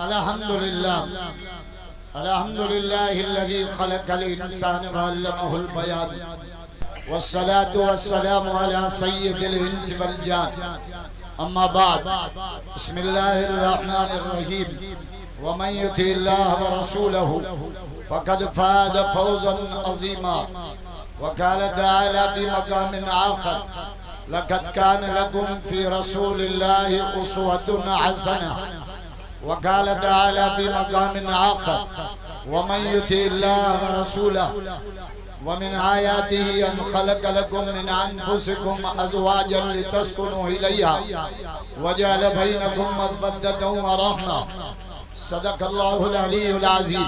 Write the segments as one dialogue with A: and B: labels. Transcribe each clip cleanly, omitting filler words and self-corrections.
A: अल्हम्दुलिल्लाह अल्हम्दुलिल्लाहिल्लज़ी खलक़ल इंसान व अल्लमहुल बयान वस्सलातु वस्सलामु अला सय्यिदिल इंस वल जान अम्मा बाद बिस्मिल्लाहिर रहमानिर रहीम व मन युतिल्लाह व रसूलहु फ़क़द फ़ाज़ फ़ौज़न अज़ीमा व क़ाल तआला फ़ी मक़ामिन आख़र लक़द कान लकुम फ़ी रसूलिल्लाहि उस्वतुन हसनह वक़ाल तआला फ़ी मक़ामिन आख़र वमन युतिल्लाह व रसूलहु वमिन आयातिही अन ख़लक़ लकुम मिन अनफुसिकुम अज़वाजन लितस्कुनू इलैहा वजअल बैनकुम मवद्दतन व रहमा सदक़ल्लाहुल अलीयुल अज़ीम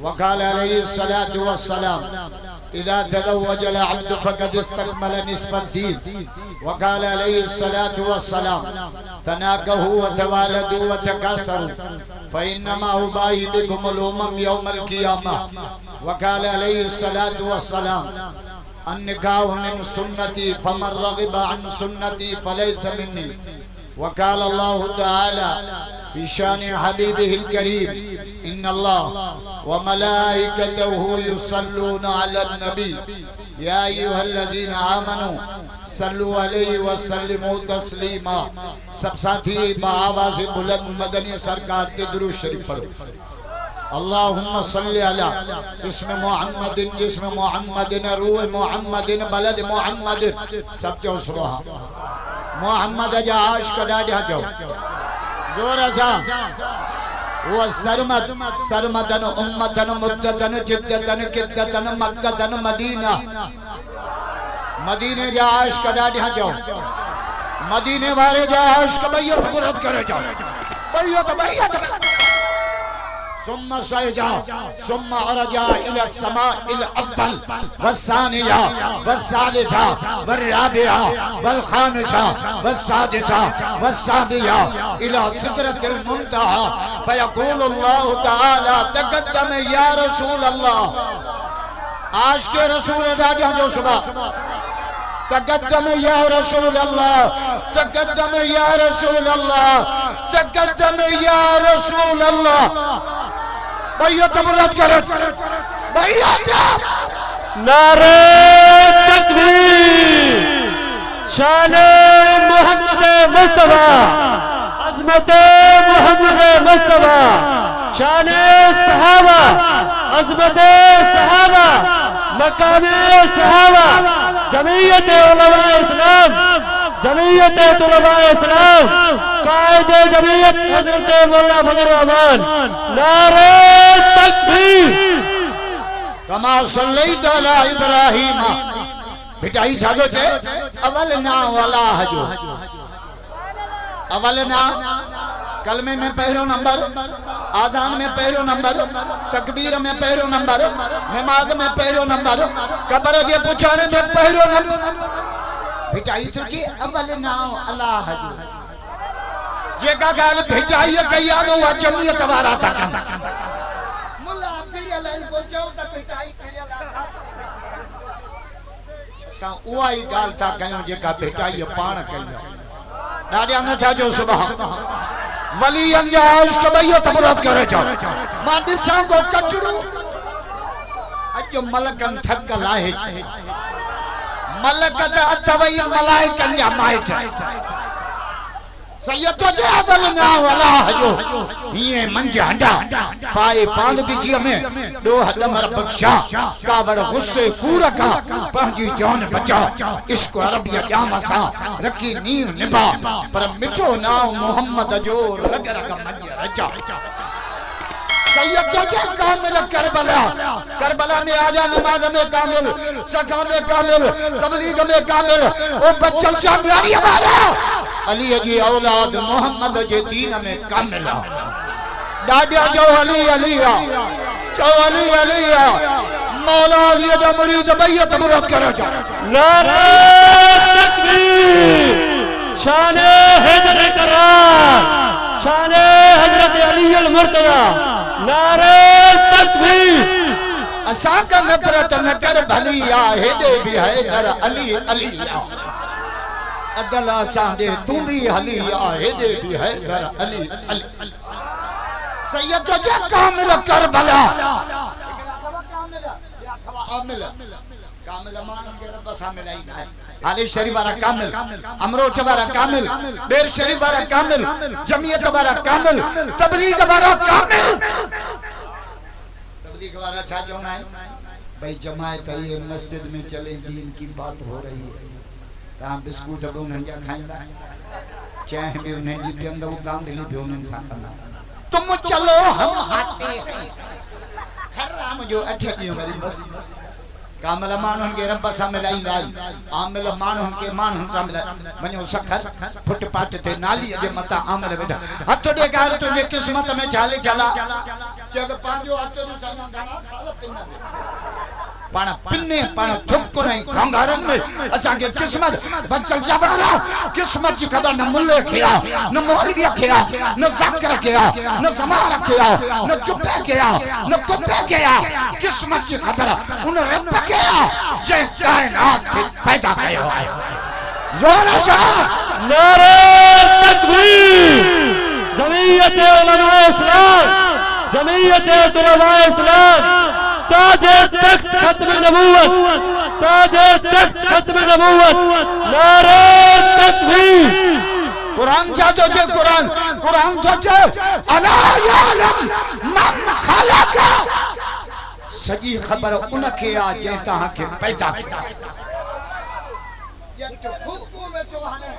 A: वक़ाल अलैहिस्सलातु वस्सलाम इज़ा तज़व्वजल अब्दु फ़क़द इस्तकमल निस्बद्दीन वक़ाल अलैहिस्सलातु वस्सलाम तनाकहू व तवालदू व तकासरू फ़इन्नमा उबाही बिकुमुल उमम यौमल क़ियामह वक़ाल अलैहिस्सलातु वस्सलाम अन्निकाहु मिन सुन्नती फमन रग़िब अन सुन्नती फ़लैसा मिन्नी वक़ाल अल्लाहु तआला फ़ी शानि हबीबिहिल करीम इन्नल्लाह व मलाइकतहु युसल्लूना अलन नबी या अय्युहल्लज़ीना आमनू सल्लु अलैहि व सल्लिमू तस्लीमा। सब साथी बाआवाज़ बुलंद मदनी सरकार के दुरूद शरीफ पढ़ो। अल्लाहुम्मा सल्लि अला इस्म मुहम्मदिन जिस्म मुहम्मदिन रूह मुहम्मदिन बलद मुहम्मदिन। सब चो सुभान मोहम्मद जा आशिक़ ॾाढा चओ ज़ोर सां वो सरमद सरमदन उम्मतन मुद्दतन जिद्दतन किद्दतन मक्कतन मदीना। मदीने जा आशिक़ ॾाढा चओ मदीने वाले जा आशिक़ बैयत पूरत करे चओ बैयत बैयत सुम्मा सयजा सुम्मा अरजा इला समाइल अव्वल वस्सानिया वस्सालिसा वर्राबिया वल्खामिसा वस्सादिसा वस्साबिया इला सिदरतिल मुंतहा फयक़ूलुल्लाहु तआला तक़द्दम या रसूल अल्लाह। आज के रसूल राजा जो सुबह तक़द्दम या रसूल अल्लाह तक़द्दम या रसूल अल्लाह तक़द्दम या रसूल अल्लाह। भैया तबरत करो भैया
B: नारे तकबीर शाने मोहम्मद मुस्तफा अज़मत मोहम्मद मुस्तफा शाने सहाबा अज़मत सहाबा मकामे सहाबा जमीयत उलमा इस्लाम जमीयत तुलबा इस्लाम कायदे जमीयत हज़रत मौलाना फजल रहमान नारे तकबीर।
A: कमा सल्लैत अला इब्राहीम बेटाई छाजो छे अवल ना वाला हजो अवल ना कलमे में पहलो नंबर आजान में पहलो नंबर तकबीर में पहलो नंबर नमाज में पहलो नंबर कब्र के पुछाने में पहलो नंबर भेटाई तुझे अवल नाम अल्लाह हजू जेका गाल भेटाई कया नो जमीयत वारा था मुल्ला फिर अलन बोचो त भेटाई कया सा उई गाल था कयो जेका भेटाई पाण कया डाडिया में था जो सुबह वली अंजाज के भैया तबरत करे जा मां दिसा को कचड़ू अजो मलकन थक लाहे मलकत अथवई मलाइकन या माइट सैयद तो जे अदल ना वाला हजो ये मंज हंडा पाए पालगी जी में दो हदमर बख्शा कावड़ गुस्से पूरा का पंजी जान बचा इश्क अरबिया जामसा रखी नींव निभा पर मिठो नाम मोहम्मद जो लगर का मंज रचा सैयद तो जे कामिल करबला करबला में आजा नमाज में कामिल सका में कामिल तबलीग में कामिल ओ बच्चल चांदारी हमारा अली जी औलाद मोहम्मद जे दीन में कामिल डाडिया जो अली अलिया जो अली अलिया मौला अली दा मुरीद बैयत मुरत करे जा
B: नारे तकबीर शाने हैदर करार शाने हजरत अली अल मुर्तजा नारे तकबीर
A: असा का नफरत न कर भलिया हेदे भी हैदर अली अलिया अदला सादे तू भी हलिया हेदे भी हैदर अली अली सैयद जो कामिल करबला कामिल मान के रब शामिल आई है आले शरीफ वाला कामिल अमरोट वाला कामिल बेर शरीफ वाला कामिल जमीयत वाला कामिल तबलीग वाला कामिल तबलीग वाला छा चोना है भाई जमात ये मस्जिद में चले दीन की बात हो रही है कहां बिस्कुट अब उन्हें क्या खाएंगे चाय में उन्हें जी पियंदा वो काम दिली भी उन्हें साथ तुम चलो हम आते हैं हराम जो अच्छा की हमारी बस कामल मान उनके रब शामिल आई नाल आमिल मान उनके मान हम शामिल वणो सखर फुटपाथ ते नाली जे मता आमिल बेटा हथ दे कार तुझे किस्मत में चाले चला जग पांजो हथ ने साना गाना साल पिन पण पिने पण थुक नहीं खंगारन में असा के किस्मत बचल जवारा किस्मत की खबर न मुल्ले किया न मौलवी किया न जाकिर किया न समार किया न चुप्पे किया न कुप्पे किया किस्मत की खबर उन रब किया जे कायनात पैदा किया है जोर से
B: नारे तकबीर जमीयत उलमा इस्लाम जमीयत उलमा इस्लाम ताजे तख्त खत्म नबूवत ताजे तख्त खत्म नबूवत नारे तकबीर
A: कुरान जादो जे कुरान तो जे अला यालम मन खलक सजी खबर उनके आ जे तहां के पैदा किया ये तो फुकू में जो हाने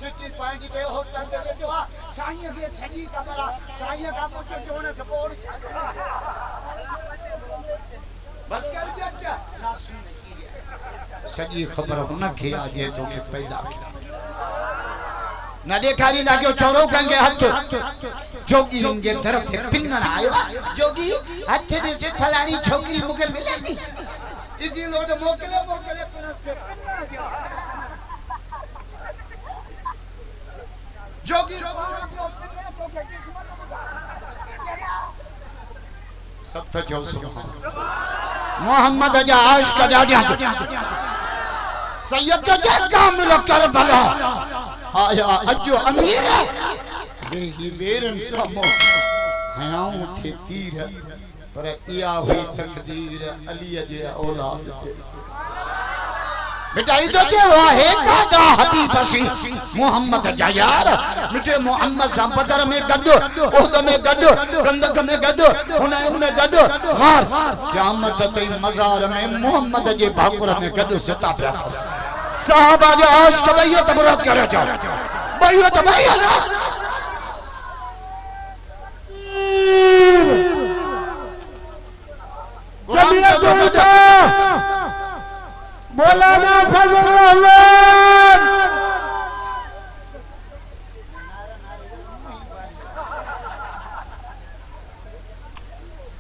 A: सिटी पॉइंट पे होटल दे जो साईं के सजी खबर साईं का पूछो जो ने सपोर्ट बस कर दिया ना सुन सजी खबर उनके आ जे तो के पैदा किया न देखारी ना के छोरो कंगे हाथ जोगी जे तरफ से पिन आयो जोगी हाथ दे से फलानी छोकरी मुके मिलेगी इसी लोड मोकले पुनस के जोगी सब तो जो मोहम्मद जा आश का डाडिया सैयद का कामिल करबला आया अजो अमीर ही बेरन सामो हयाऊं थे तीर पर इया हुई तकदीर अली जे औलाद बेटा इदो जे वाहे कादा हबीब सी मोहम्मद जा यार मिटे मोहम्मद सा बदर में गड ओहद में गड कंदक में गड हुनैन में गड हार क़यामत तई मजार में मोहम्मद जे भाकुर में गड सता पिया साहबा जो आश कबैया तबरत करे जा बैया तबैया ना
B: जमीयत उलमा मौलाना फजल रहमान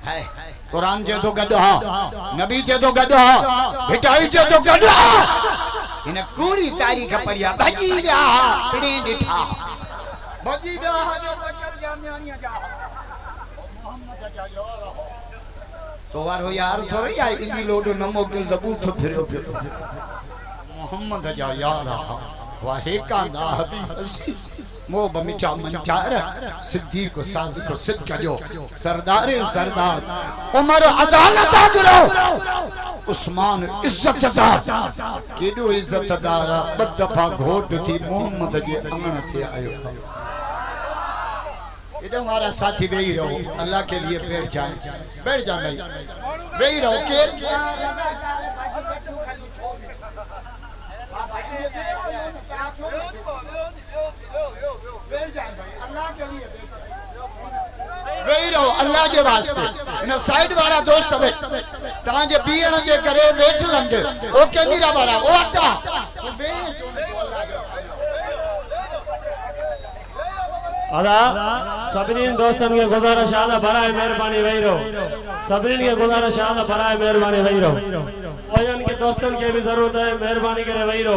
A: है कुरान जे तो गड हा नबी जे तो गड हा भिटाई जे तो गड हा इन कूड़ी तारीख पढ़िया भजी जा पिणे दिठा भजी जा जो बचर जामियानिया जा मोहम्मद जा यार तो वारो यार थोड़ी आई इसी लोडो न मोकल दबू तो फिरो मोहम्मद जा यार वाहे का ना हबीब मो बमिचा मंचार सिद्दीक को सादिक को सिद्क जो सरदार सरदार उमर अदालत आगरो उस्मान इज्जतदार केडो इज्जतदार बदफा घोट थी मोहम्मद जे अंगण थे आयो इधर हमारा साथी बेही रहो अल्लाह के लिए बैठ जा भाई बेही रहो के बेही रहो अल्लाह के वास्ते इन साइड वाला दोस्त है ता जे बीण जे करे बैठ लंजे ओ केंदीरा वाला ओ अटा
B: अदा सबरीन दोस्तन के गुजारिश आदा बराए मेहरबानी वहीरो सबरीन के गुजारिश आदा बराए मेहरबानी वहीरो पोयन के दोस्तन के भी जरूरत है मेहरबानी करे वहीरो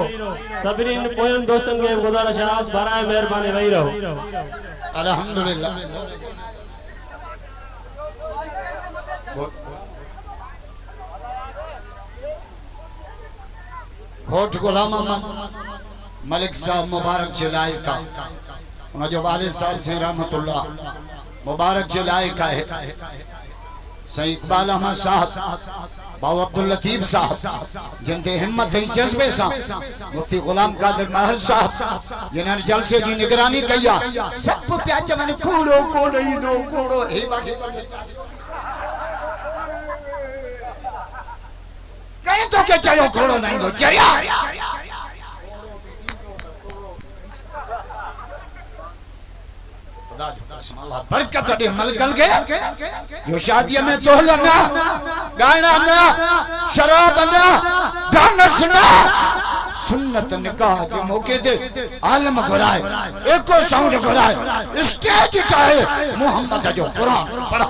B: सबरीन पोयन दोस्तन के गुजारिश आदा बराए मेहरबानी वहीरो
A: अल्हम्दुलिल्लाह घोट गुलाम मलिक साहब मुबारक जिलाई का उन जो वालिद साहब से रहमतुल्लाह मुबारक जे लायक है सही इकबाल अहमद साहब बाबा अब्दुल लतीफ साहब जिनके हिम्मत है जज्बे सा मुफ्ती गुलाम कादिर महर साहब जिन्होंने जलसे की निगरानी किया सब प्याच मैंने कूड़ो कूड़ो ही दो कूड़ो हे बाकी कहीं तो के चलो कूड़ो नहीं दो चरिया बरकत दे मलकल के जो शादियों में तोहला ना गाना ना शराब ना डांस ना सुन्नत निकाह के मौके दे आलम घुराए एको साउंड घुराए स्टेज चाहे मोहम्मद जो कुरान पढ़ा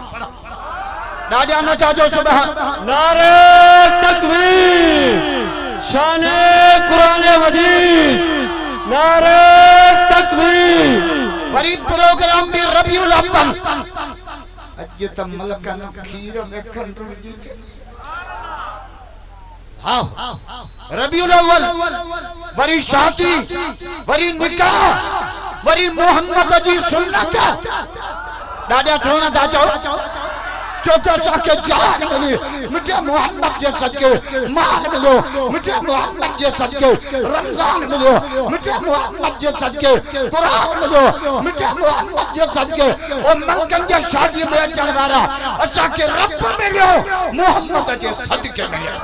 A: दादा नचा जो सुबह
B: नारे तकबीर शाने कुरान मजीद नारे तकबीर
A: बड़ी प्रोग्राम भी रबीउल अव्वल अज त मलकन खीर में खंड हाँ रबीउल अव्वल बड़ी शादी बड़ी निकाह बड़ी मोहम्मद जी सुन्नत दादा छोना दादा चौथा साके जान मिली मिठे मोहम्मद के सदके मान मिलो मिठे मोहम्मद के सदके रमजान मिलो मिठे मोहम्मद के सदके कुरान मिलो मिठे मोहम्मद के सदके और मलकन के शादी में चढ़वारा असा के रब मिलो मोहम्मद के सदके मिलो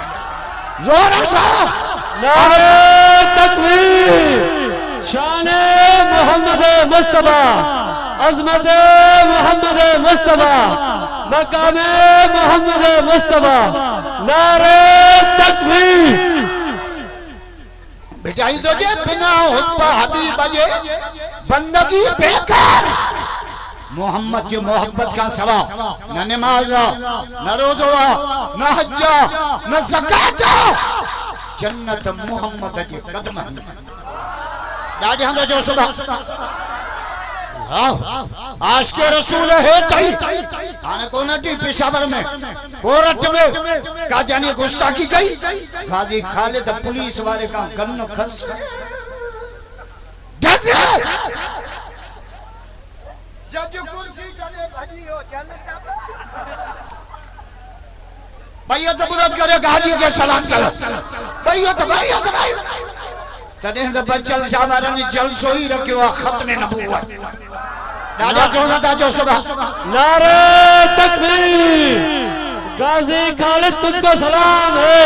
A: जोर से
B: नारे तकबीर शाने मोहम्मद मुस्तफा अज़मत मोहम्मद मुस्तफा मकामे मोहम्मद मुस्तफा नारे तकबीर
A: बिठाई दो जे बिना हुत्बा हबीब जे बंदगी बेकार मोहम्मद की मोहब्बत का सवा न नमाज न रोजा न हज न ज़कात जन्नत मोहम्मद के कदम दादी हम जो सुबह आज के रसूल है तई खाने को नटी पेशावर में कोरट में का जाने गुस्ताखी गई गाजी खालिद पुलिस वाले का कन्न खस जज कुर्सी चले भजी हो जन्नत भैया तो बुरत करे गाजी के सलाम करो भैया तो तने तो बच्चल साहब ने जलसो ही रखियो खत्म नबूवत दादा जोना दाजो सुबह
B: नारे तकबीर गाजी खालिद तुझको सलाम है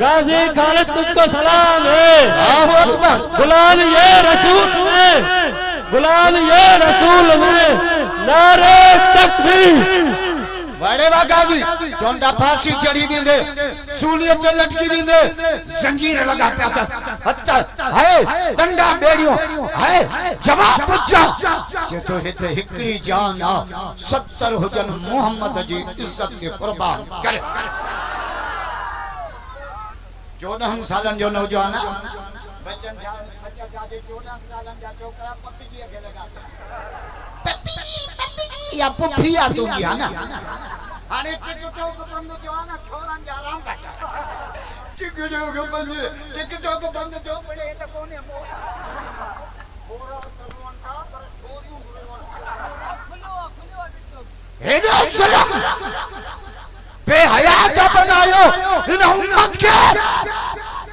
B: गाजी खालिद तुझको सलाम है
A: अल्लाहु अकबर
B: गुलाम ये रसूल में गुलाम ये रसूल में नारे तकबीर
A: बड़े गाजी जोंडा फांसी चढ़ी भी दे सूलियत पे लटकी भी दे जंजीर लगा पे था हत्ता है डंडा बेड़ियो है जवाब पूछा जे तो हिते हिकड़ी जान आ 70 हुजन मोहम्मद जी इज्जत के कुर्बान करे 14 सालन जो नौजवान बच्चन बच्चा जादे 14 सालन जा छोकरा पप्पी के लगा पप्पी या पुफिया तू गया ना अरे टिकटों को बंद जो ना छोरन जा आराम बैठा टिकटों को बंद जो पड़े तो कोने पूरा सरवन था पर छोरियों हे सलाम बेहया का बनायो इन उम्मत के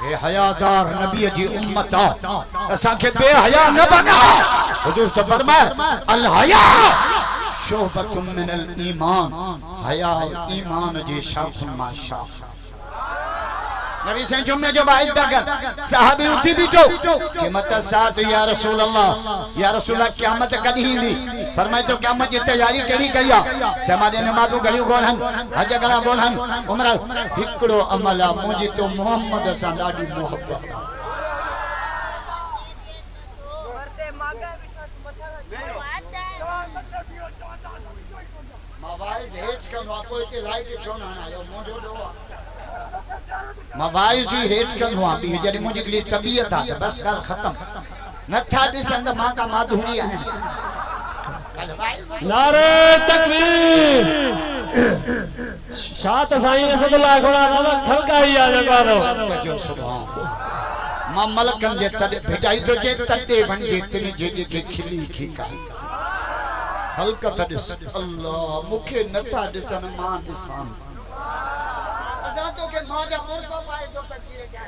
A: बेहयादार नबी जी उम्मत असा के बेहया न बना हुजूर तो फरमाया अल हया शोबतुम मिनल ईमान हया ईमान जी शाखुन माशा नबी से जुम्मे जो बाइज बगल साहबी उठी भी जो कि मत साथ या रसूल अल्लाह क़यामत कदी दी फरमाए तो क़यामत की तैयारी केड़ी कया समादे नमाज़ो गलियो गोलन हज गला गोलन उमरा हिकड़ो अमला मुजी तो मोहम्मद सा ॾाढी मोहब्बत मवाइज हेठ का वाको के लाइट छो ना आयो मोजो दो मवाइज ही हेठ का वापी जड़ी मुजी के लिए तबीयत आ बस गल खत्म न था दिसंद मां का माधुरी है
B: नारे तकबीर शात साईं असदुल्लाह घोड़ा नाम खलका ही आ जगारो
A: जो सुभान मां मलकन जे तड़े भेजाई तो जे तड़े बन जे तने जे के खिली खिका खलकत ॾिस अल्लाह मूंखे नथा ॾिसनि मां ॾिसां असां तोखे मां जा मुर्गा पाए तो तकदीर क्या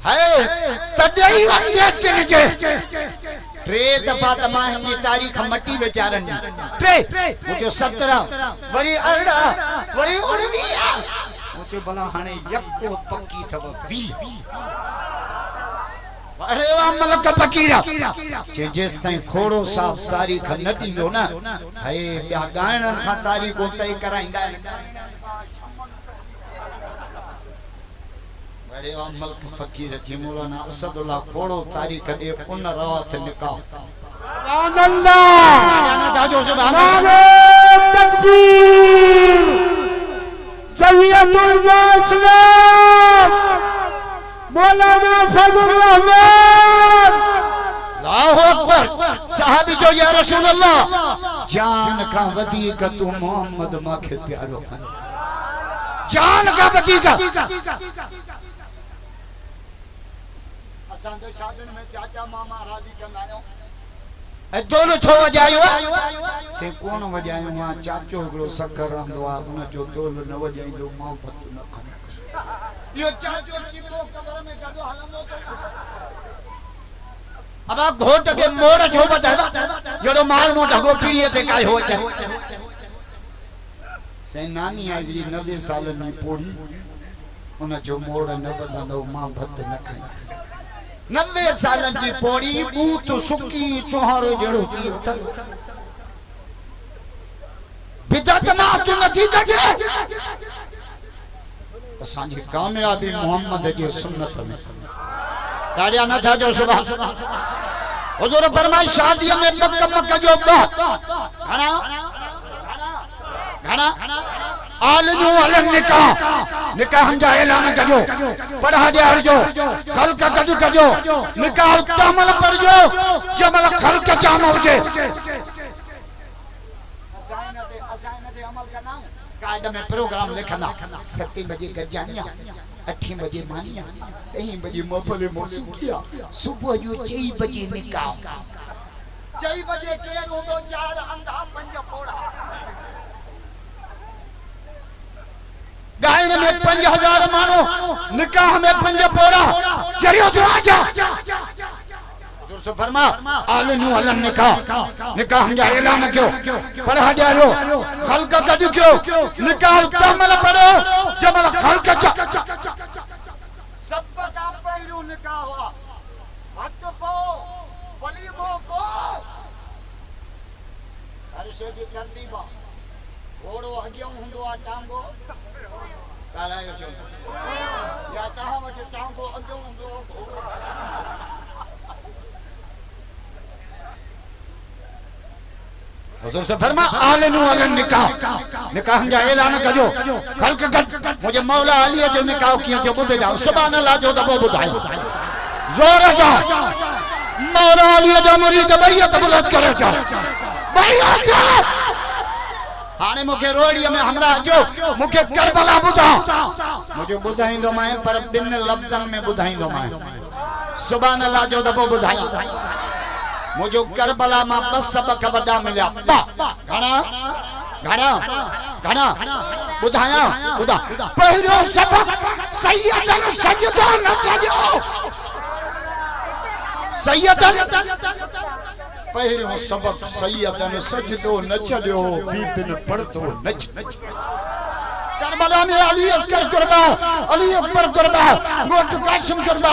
A: है तॾहिं वंदे तिन जे टे दफ़ा त मां हिन तारीख़ मटी वीचारनि टे मुंहिंजो 17 वरी 18 वरी 19 मुंहिंजो भला हाणे यको पकी अथव 20 अरे वाह मलक फकीरा जेस ताईं खोड़ो साफ तारीख़ न ॾींदो न हे ॿिया ॻाइणनि खां तारीख़ूं तय कराईंदा आहिनि अरे वाह मलक फकीर जी मौलाना असदुल्ला खोड़ो तारीख़ ॾे उन रात निकाह सुभान अल्लाह जाजो सुभान तकबीर जमियतुल इस्लाम मौलाना फजल रहमान अल्लाहु अकबर साहबी जो या रसूल अल्लाह जान का वधीक तू मोहम्मद माखे प्यारो जान का वधीक असां जो शादियुनि में चाचा मामा राजी कंदा आहियूं ऐं दोलो छो वजायो से कोन वजायो मां चाचो हिकिड़ो सकर रहंदो आहे उन जो दोलो न वजाईंदो मां भत न खणे यो चाचो चिको कबर में गडो हलंदो तो अब घोट के मोड़ छो बचावा जड़ो मारनो ढगो पीड़ीअ ते काय हो चे से नानी आई 90 साल में पोड़ी उन जो मोड़ न बदंदो मां भत न खाई 90 साल की पोड़ी बूत सुकी चोहारो जड़ो थी उथस बिदत मां तू नथी कजे असांजी कामयाबी मोहम्मद जी सुन्नत में डाडिया न था जो सुबह हुजूर फरमाए शादी में मक्का जो घना घना आलजो अलग निकाह निकाह हम जा ऐलान कजो पढ़ा दियार जो खल्क कदु कजो निकाह तमल पर जो जमल खल्क चाम होजे असाइनते अमल करना कार्ड में प्रोग्राम लिखना 7 बजे गजानिया 8 बजे मानिया 3 बजे मोफले मौसूकिया सुबह जो 6 बजे निकाह 6 बजे केर होंदो 4 अंधा 5 फोड़ा गायन में 5000 मानो निकाह में 5 फोड़ा चरियो तो आजा तो फरमा आलनु अलन निकाह निकाह हम जा ऐलान क्यों पढ़ा दियारो खल्क कद क्यों निकाह तमल पढ़ो जमल खल्क सब का पहिरू निकाह हुआ हक पो वलीमो को हर शे जी तरतीब घोड़ो अगियो हुंदो आ टांगो कालायो चो या ता वट टांगो अगियो हुंदो हुजूर से फरमा आलनु अलन निकाह निकाह हम जा ऐलान कजो खल्क कद मुझे मौला अली जो निकाह किया जो बुध जाओ सुभान अल्लाह जो दबो बुधाई जोर से मौला अली जो मुरीद बैयत बुलंद करे जा बैयत हाने मुखे रोड़ी में हमरा जो मुखे करबला बुधा मुझे बुधाईंदो मैं पर बिन लफ्जन में बुधाईंदो मैं सुभान अल्लाह जो दबो बुधाई मुझे करबला में बस सबक वडा मिला घना घना घना बुधाया बुधा पहिरो सबक सैयदन सजदो न छजो सैयदन पहिरो सबक सैयदन सजदो न छजो बीबिन पढ़तो न करबला में अली अस्कर कुर्बा अली अकबर कुर्बा गोट कासिम कुर्बा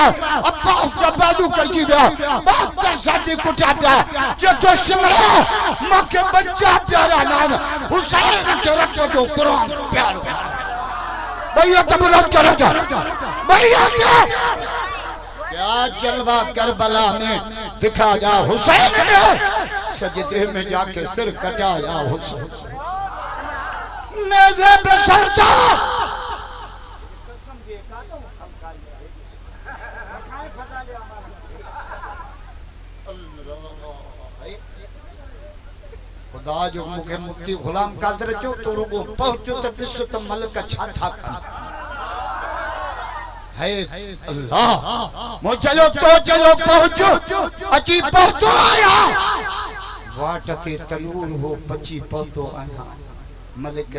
A: अब्बास जबादू करजी बा बात का साथी कुटाता जो दुश्मन मक्के बच्चा प्यारा नाम हुसैन के रखे जो कुरान प्यार भैया तबुलत करो जा भैया क्या जलवा करबला में दिखा जा हुसैन ने सजदे में जाके सिर कटाया हुसैन नेज़े पे सरता खुदा जो मुखे मुफ्ती गुलाम कादर जो तो रुगो पहुंचो तो विश्व तो मलक छा था है अल्लाह मो चलो पहुंचो अची पहुंचो आया वाट ते तनूर हो पची पहुंचो आया मलिक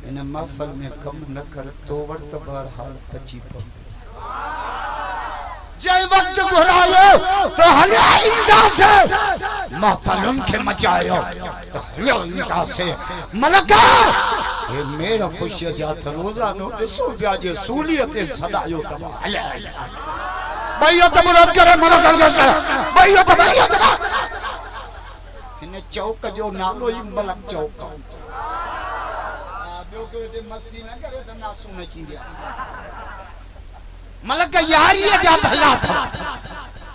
A: इन महफल में कम न कर तो वर्त बहरहाल पची पहुंचो जय वक्त घुरायो तो हले इंदा से महफलुन के मचायो तो हले इंदा से मलका ये मेरा खुशी जात रोजा नो दिसो ब्याजे सूलियत सदायो तबा हले भैया तो मुराद करे मलका जैसे भैया तो इन चौक जो नालो ही मलक चौक बियो के मस्ती न करे त ना सुने चीरिया मलक यारी जा भला था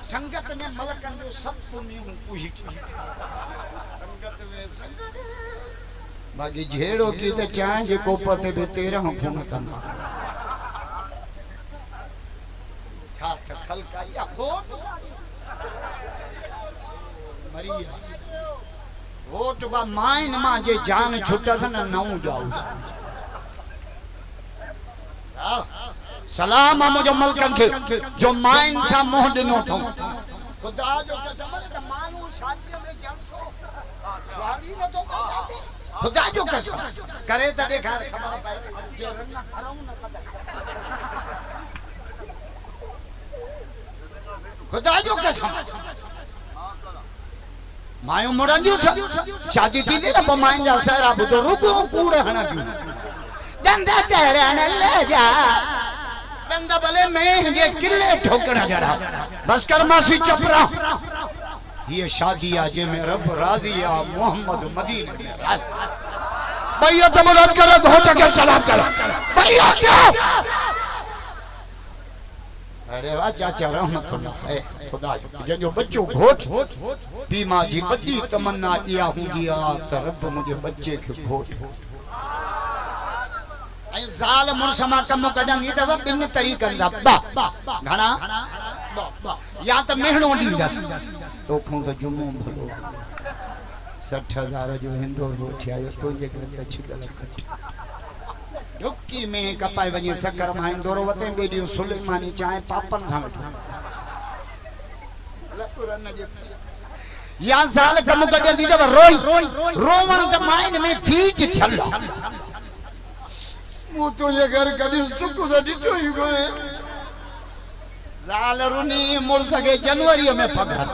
A: संगत में मलकन जो सब सुनी हूं पूही संगत में बाकी झेड़ो की ते चाय जे कोपते बे 13 खून तना छा खलकाया खोट मरिया वोट बा माइन मा जे जान छुटस न नऊ जाऊ सलाम मुझे मलकन के जो माइन सा मोह दिनो थो खुदा जो कसम त मानू शादी में जलसो स्वादी में तो जाते खुदा जो कसम करे त देखा खबर पाए जे रन्ना खराऊ न कदा खुदा जो कसम मायो मुरंजू शादी थी न माइन जा सारा बुतो रुको कूड़े हना डंडा तेरे न ले जा डंडा भले मैं ये किले ठोकना जड़ा बस कर मासी चपरा ये शादी आज में रब राजी या मोहम्मद मदीने में राजी भैया तो मदद करो घोटा के सलाम करो भैया क्या अरे वाह चाचा रहमतुल्लाह है खुदा जो बच्चों घोट बीमा जी बड़ी तमन्ना या हुंदी आ त रब मुझे बच्चे के घोट जाल मुरसमा कम कढंगी त बिन तरीक़न दा बा घणा या त मेहणो ॾींदस तो खो त जुमो भलो 60,000 जो हिंदो रोठियायो तुंहिंजे घर त छिल झुकी में कपाए वञे सकर मां इंदोरो वते बेडियो सुलेमानी चाहे पापन सां या जाल कम कढंदी त रोवण त माइन में फीज छल वो तो ये घर कभी सुख से दिखो ही कोई जाल रुनी मुर्स के जनवरी में पकड़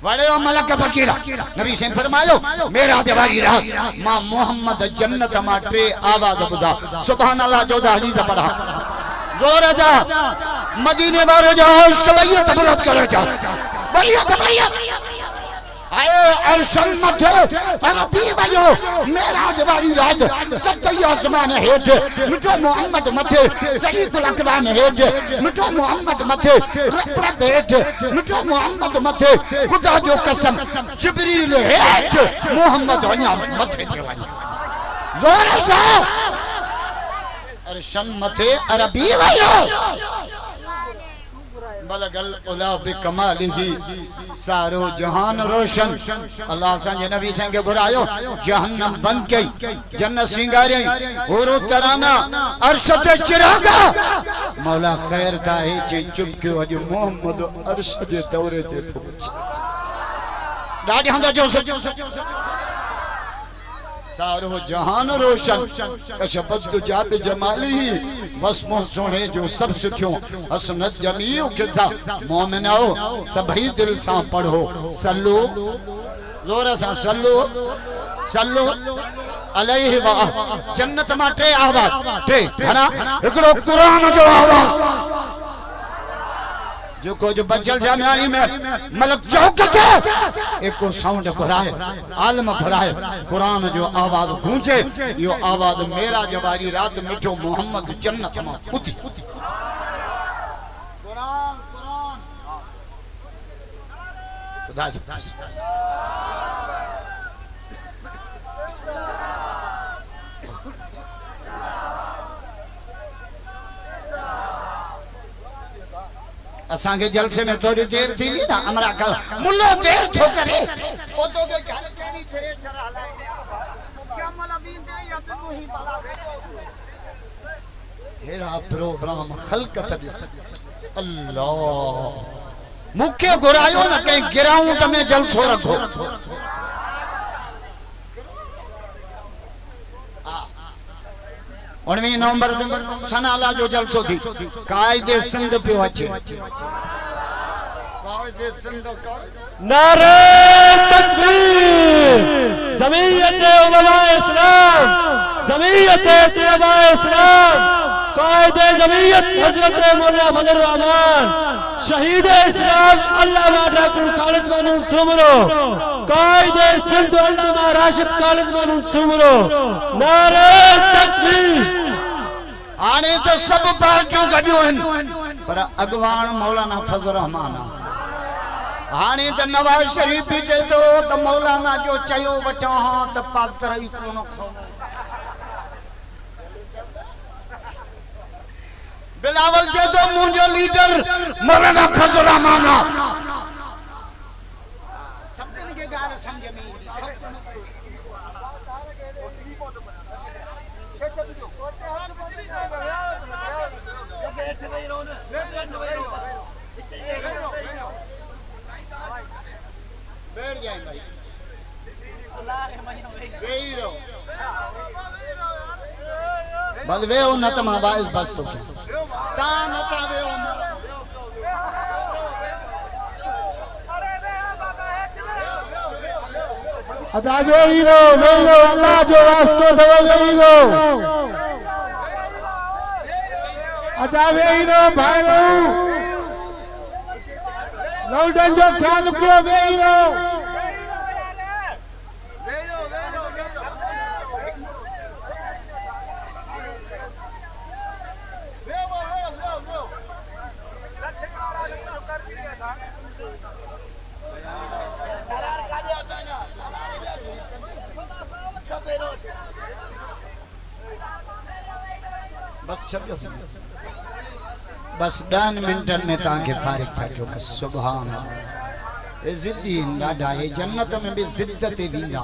A: बड़े मलक फकीरा नबी से फरमायो मेरा जवारी रात मां मोहम्मद जन्नत माटे आवाज बुदा सुभान अल्लाह 14 हदीस पढ़ा जोर जा मदीने बारो जाओ उसके भैया तबरत करो जा भैया आए अरशन मथे अरबी वयो मेरा जवारी रात सत्य आसमान हेठ मिठो मोहम्मद मथे शरीफुल अकराम हेठ मिठो मोहम्मद मथे रब हेठ मिठो मोहम्मद मथे खुदा जो कसम जिब्रील हेठ मोहम्मद वन्या मथे पे वन्या जोर से अरशन मथे अरबी वयो बलगल उला बिकमालिही सारो जहान रोशन अल्लाह संगे नबी संगे बुरायो जहन्नम बंद कई जन्नत सिंगारे हुरो तराना अर्श ते चिरागा मौला खैर दा है जे चुप के अज मोहम्मद अर्श जे दौरे ते पहुंच डाडी हंदा जो सारो जहान रोशन कशबत जाब जमाली वस्मो सोने जो सब सुठियो हसनत जमीउ के सा मोमिनो सभी दिल सा पढ़ो सल्लु जोर सा सल्लु अलैहि व जन्नत मा टे आवाज टे हना एकड़ो कुरान जो आवाज जो को जो बचल जामियानी में मतलब चौक के एक को साउंड घुराए आलम घुराए कुरान जो आवाज गूंजे यो आवाज मेरा जवारी रात मिठो मोहम्मद जन्नत में उठी कुरान खुदा जी असांगे जलसे में थोड़ी देर थी ना हमरा का मुल्लो देर थो करे ओ तो के घर केनी थे चरा लाए क्या मला बीन दे या तो ही बाला हेड़ा प्रोग्राम खलकत दिस अल्लाह मुखे घुरायो न कहीं गिराउंड में जलसो रखो 19 नवंबर सनाला जो जलसो थी कायदे सिंध पे अचे कायदे सिंध
B: नारे तकबीर जमीयत उलमा इस्लाम जमीयत तलबा इस्लाम कायदे जमीयत हजरत मौलाना फजल रहमान शहीद इस्लाम अल्लामा डॉक्टर खालिद महमूद सुमरो कायदे सिंध अल्लामा राशिद खालिद महमूद सुमरो नारे तकबीर
A: आने तो सब बाजू गडियो पर अगवान मौलाना फजल रहमान हाने तो नवाज शरीफ भी चए तो मौलाना जो चयो वठो हां तो पात्र ही कोन खो बिलावल जे तो मुंजो लीडर मौलाना फजल रहमान सब के गाल समझ में बैठ जाए भाई बस वे न त मां बाइस बस तो ता न ता वे
B: अदा वेई लो अल्लाह जो वास्तो दे वेई लो अदा वेई लो भाईरो लौडन जो ख्याल कयो वेई लो
A: बस चलो बस 10 मिनटन में ताके फारिग था क्यों बस सुभान अल्लाह जिद्दी लाडा ये जन्नत में भी जिद्दत विंदा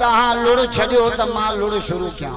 A: तहां लुड़ छड़ियो त मां लुड़ शुरू किया